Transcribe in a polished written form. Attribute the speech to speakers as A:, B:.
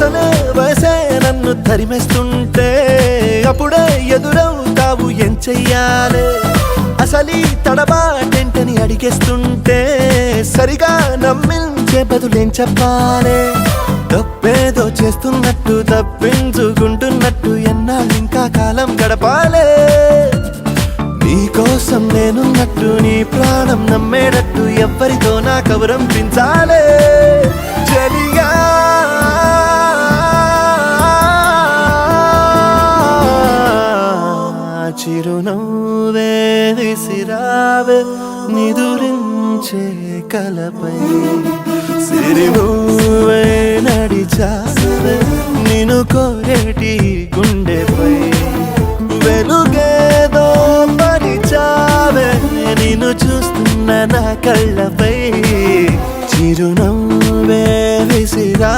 A: అసలే వయసే నన్ను తరిమేస్తుంటే అప్పుడే ఎదురవుతావు ఏం చెయ్యాలే అసలీ తడబాటెంటని అడిగేస్తుంటే సరిగా నమ్మించే బదులేం చెప్పాలే తప్పేదో చేస్తున్నట్టు తప్పించుకుంటున్నట్టు ఎన్నాళ్ళు ఇంకా కాలం గడపాలే నీకోసం నేనున్నట్టు నీ ప్రాణం నమ్మేటట్టు ఎవ్వరితో నా కబురం పించాలే చెలియా చిరునవ్వే విసిరావే నిదురించే కలపై సిరినువ్వే నడిచావే నిన్ను కోరేటి గుండెపై వెలుగేదో పరిచావే నిన్ను చూస్తున్న నా కళ్ళపై చిరునవ్వే విసిరా